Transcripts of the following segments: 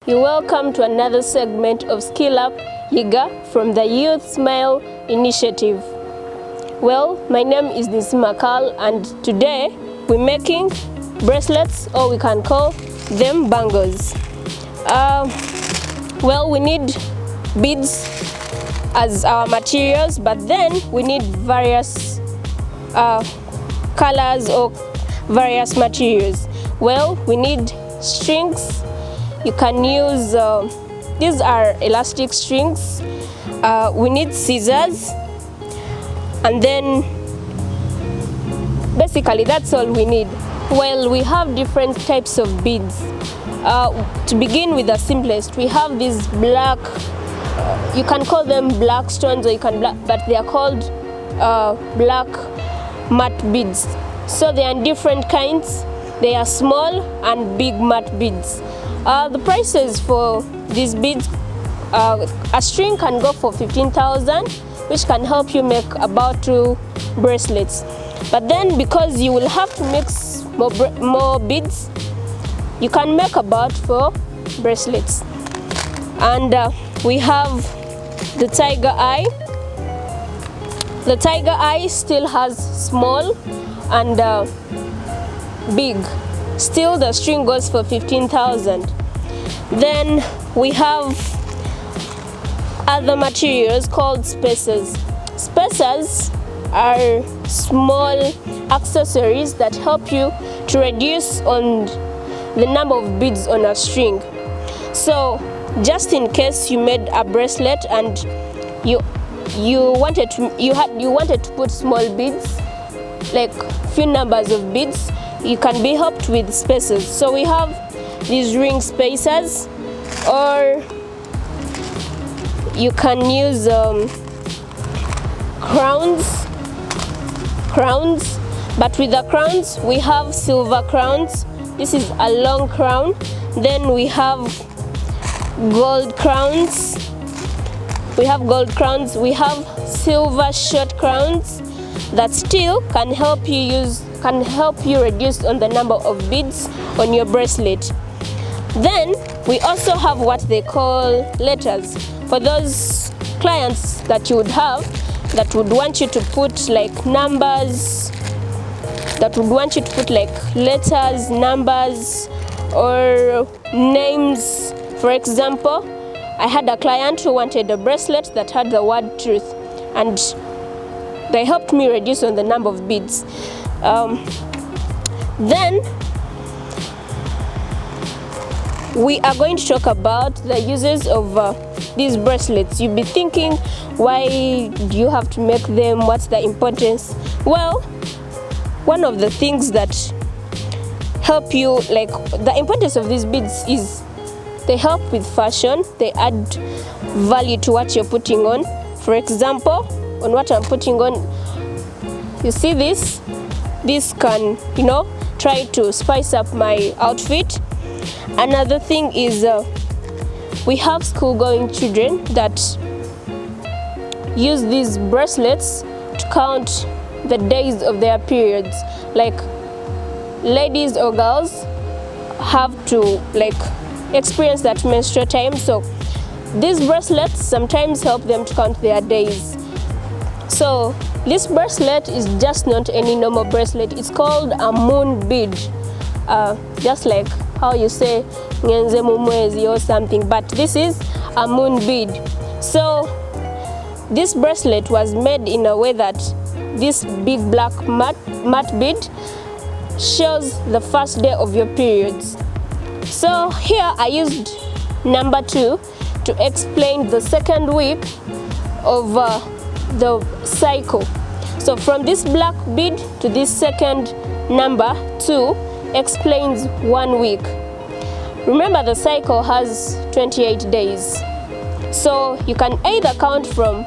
You're welcome to another segment of Skill Up Yiga from the Youth Smile Initiative. Well, my name is Nisima Carl, and today we're making bracelets, or we can call them bangles. Well, we need beads as our materials, but then we need various colors or various materials. Well, we need strings. You can use, these are elastic strings. We need scissors, and then basically that's all we need. Well, we have different types of beads. To begin with the simplest, we have these black, you can call them black stones, or you can but they are called black matte beads. So they are in different kinds. They are small and big matte beads. The prices for these beads, a string can go for 15,000, which can help you make about 2 bracelets. But then, because you will have to mix more beads, you can make about 4 bracelets. And we have the tiger eye. The tiger eye still has small and big. Still, the string goes for 15,000. Then we have other materials called spacers. Spacers are small accessories that help you to reduce on the number of beads on a string. So, just in case you made a bracelet and you wanted to put small beads, like few numbers of beads, you can be helped with spacers. So we have these ring spacers, or you can use crowns. But with the crowns, we have silver crowns. This is a long crown. Then we have gold crowns. We have silver short crowns that still can help you reduce on the number of beads on your bracelet. Then we also have what they call letters. For those clients that you would have that would want you to put like numbers, that would want you to put like letters, numbers, or names. For example, I had a client who wanted a bracelet that had the word truth, and they helped me reduce on the number of beads. Then we are going to talk about the uses of these bracelets. You'll be thinking, why do you have to make them? What's the importance? Well, one of the things that help you, like the importance of these beads is they help with fashion. They add value to what you're putting on. For example, on what I'm putting on, you see this can, try to spice up my outfit. Another thing is we have school-going children that use these bracelets to count the days of their periods. Like ladies or girls have to experience that menstrual time, so these bracelets sometimes help them to count their days. So this bracelet is just not any normal bracelet. It's called a moon bead, just like how you say ngenze mumwezi or something, but this is a moon bead. So this bracelet was made in a way that this big black matte bead shows the first day of your periods. So here I used number 2 to explain the second week of the cycle. So from this black bead to this second number 2 explains 1 week. Remember, the cycle has 28 days. So you can either count from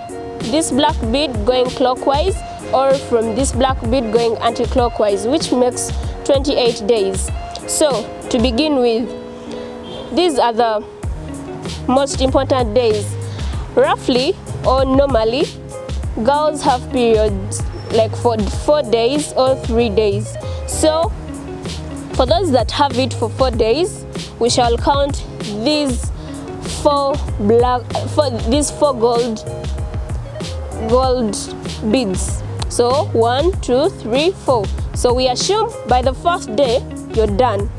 this black bead going clockwise or from this black bead going anti-clockwise, which makes 28 days. So to begin with, these are the most important days. Roughly or normally, girls have periods like for 4 days or 3 days. So for those that have it for 4 days, we shall count these four gold beads. So 1, 2, 3, 4. So we assume by the fourth day you're done.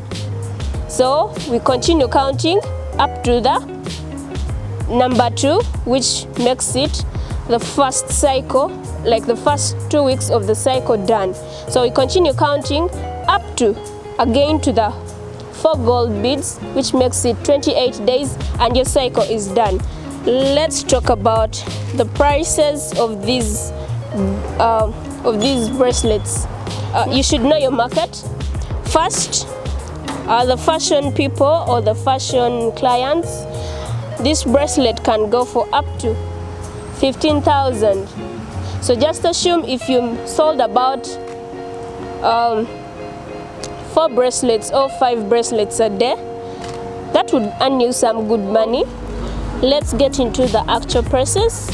So we continue counting up to the number 2, which makes it the first cycle, like the first 2 weeks of the cycle done. So we continue counting up to again to the 4 gold beads, which makes it 28 days, and your cycle is done. Let's talk about the prices of these bracelets. You should know your market. First, the fashion people or the fashion clients, this bracelet can go for up to 15,000. So just assume if you sold about 4 bracelets or 5 bracelets a day, that would earn you some good money. Let's get into the actual process.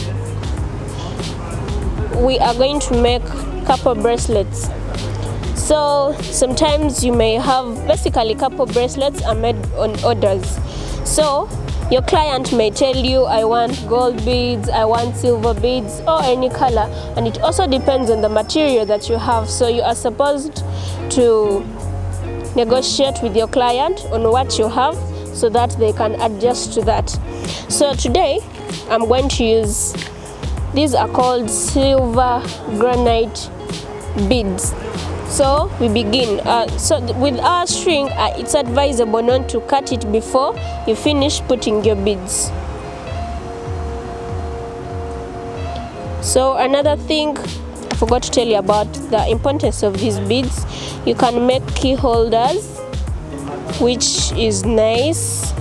We are going to make couple bracelets. So sometimes you may have, basically couple bracelets are made on orders. So your client may tell you, I want gold beads, I want silver beads, or any color, and it also depends on the material that you have. So you are supposed to negotiate with your client on what you have so that they can adjust to that. So today I'm going to use, these are called silver granite beads. So we begin. So with our string, it's advisable not to cut it before you finish putting your beads. So another thing I forgot to tell you about the importance of these beads. You can make key holders, which is nice.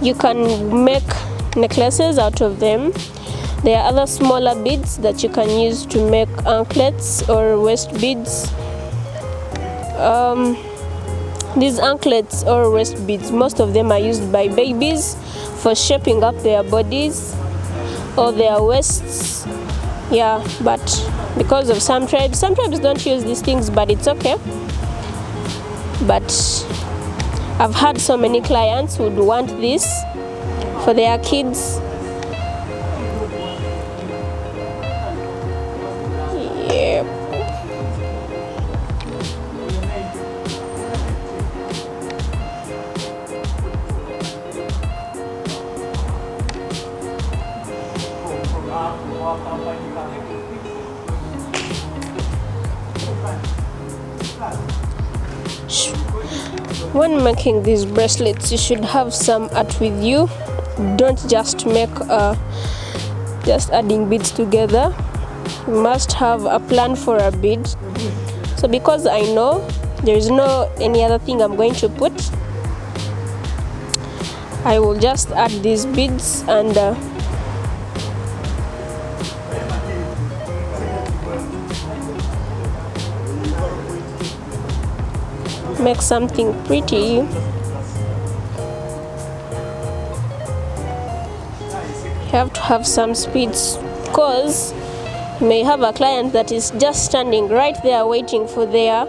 You can make necklaces out of them. There are other smaller beads that you can use to make anklets or waist beads. These anklets or waist beads, most of them are used by babies for shaping up their bodies or their waists. Yeah, but because of some tribes don't use these things, but it's okay. But I've had so many clients who would want this for their kids. Yep. When making these bracelets, you should have some art with you. Don't just make just adding beads together. You must have a plan for a bead. So because I know there is no any other thing I'm going to put, I will just add these beads and make something pretty. You have to have some speeds, because you may have a client that is just standing right there waiting for their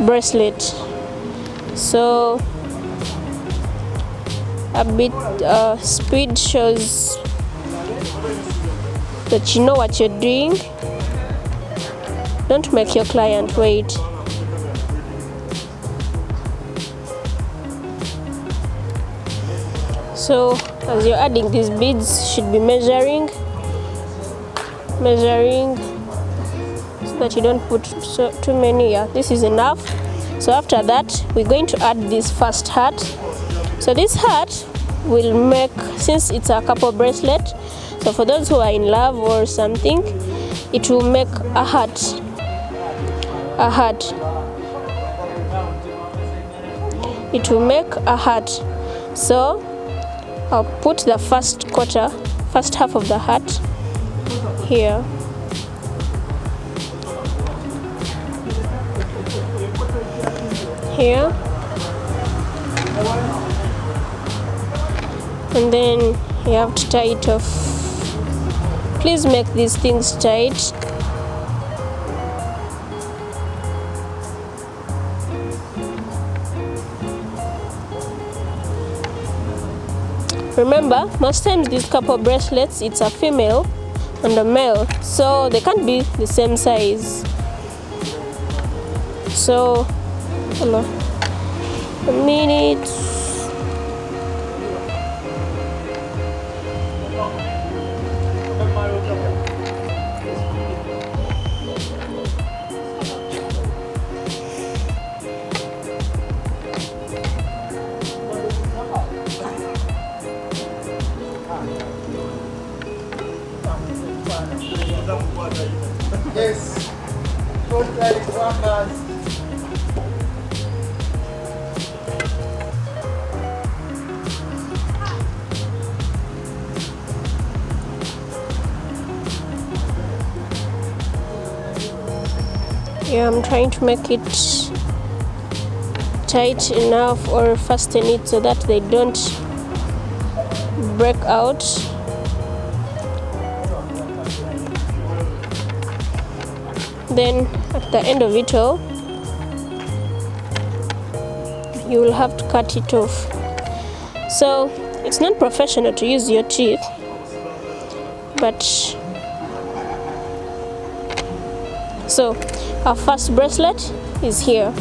bracelet. So a bit speed shows that you know what you're doing. Don't make your client wait. So as you're adding these beads, you should be measuring so that you don't put too many. Yeah, this is enough. So after that, we're going to add this first heart. So this heart will make, since it's a couple bracelet, so for those who are in love or something, it will make a heart. It will make a heart. So I'll put the first half of the heart here. Here. And then you have to tie it off. Please make these things tight. Remember, most times these couple bracelets, it's a female and a male, so they can't be the same size. So, hold on a minute. Yes. Totally workers. Yeah, I'm trying to make it tight enough or fasten it so that they don't break out. Then at the end of it all, you will have to cut it off. So it's not professional to use your teeth, but so our first bracelet is here,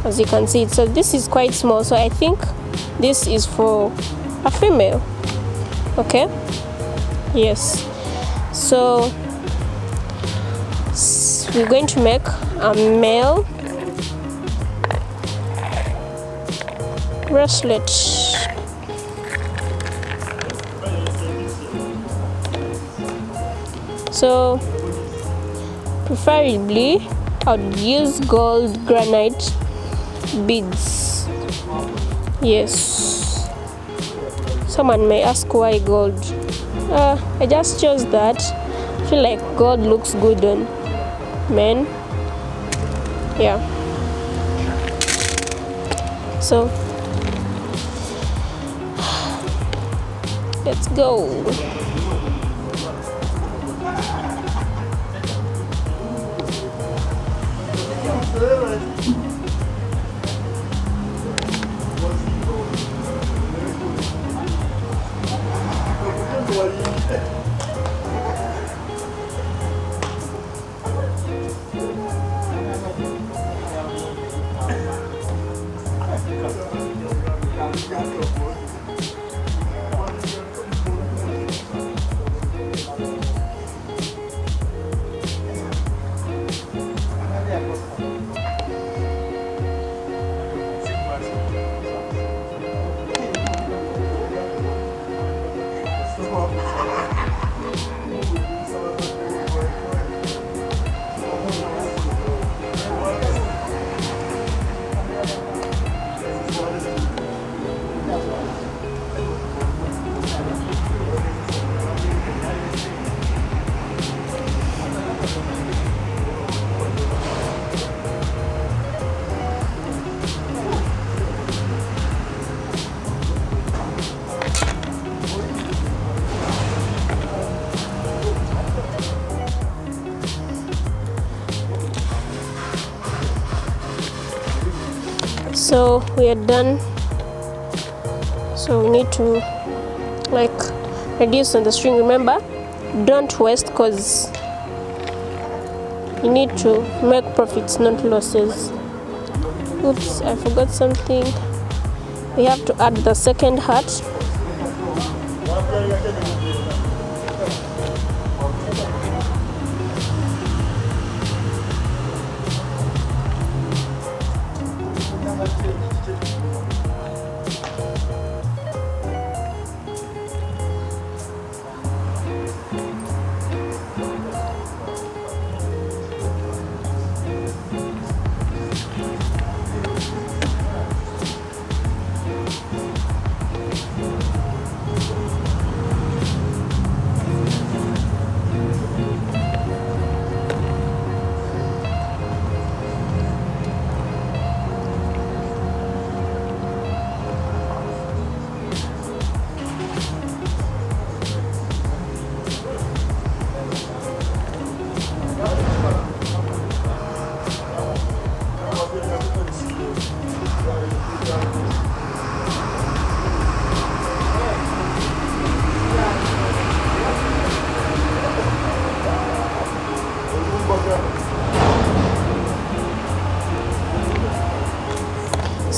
as you can see. So this is quite small, so I think this is for a female. Okay, yes. So we're going to make a male bracelet. So preferably I would use gold granite beads. Yes, someone may ask why gold. I just chose that. I feel like gold looks good on men. Yeah, so let's go. So we are done. So we need to like reduce on the string. Remember, don't waste, because you need to make profits, not losses. Oops, I forgot something. We have to add the second heart.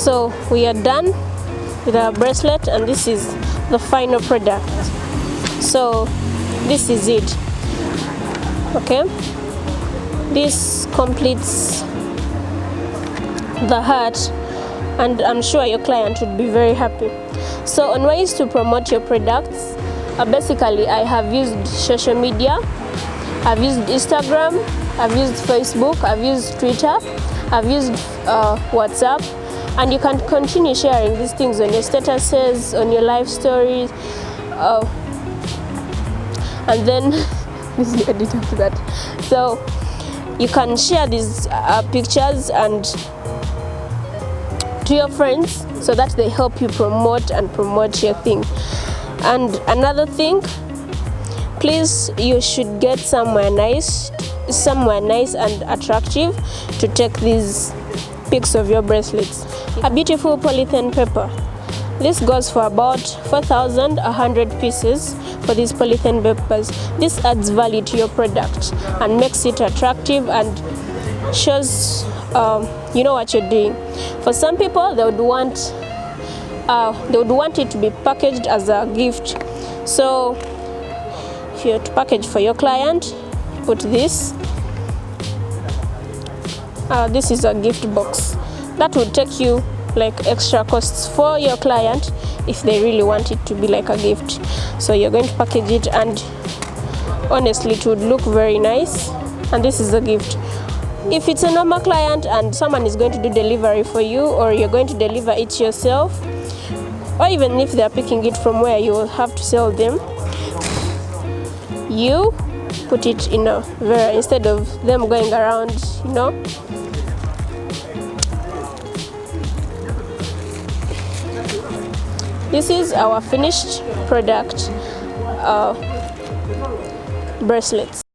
So we are done with our bracelet, and this is the final product. So this is it. Okay, this completes the heart, and I'm sure your client would be very happy. So on ways to promote your products, basically I have used social media. I've used Instagram, I've used Facebook, I've used Twitter, I've used WhatsApp, and you can continue sharing these things on your statuses, on your live stories, and then this is the edit after that. So you can share these pictures and to your friends so that they help you promote your thing. And another thing, please, you should get somewhere nice and attractive to take these pics of your bracelets. A beautiful polythene paper. This goes for about 4,100 pieces for these polythene papers. This adds value to your product and makes it attractive and shows you know what you're doing. For some people, they would want it to be packaged as a gift. So if you're to package for your client, put this. This is a gift box. That would take you like extra costs for your client if they really want it to be like a gift. So you're going to package it, and honestly it would look very nice, and this is a gift. If it's a normal client and someone is going to do delivery for you, or you're going to deliver it yourself, or even if they're picking it from where you will have to sell them, you put it in a Vera instead of them going around, you know. This is our finished product, bracelets.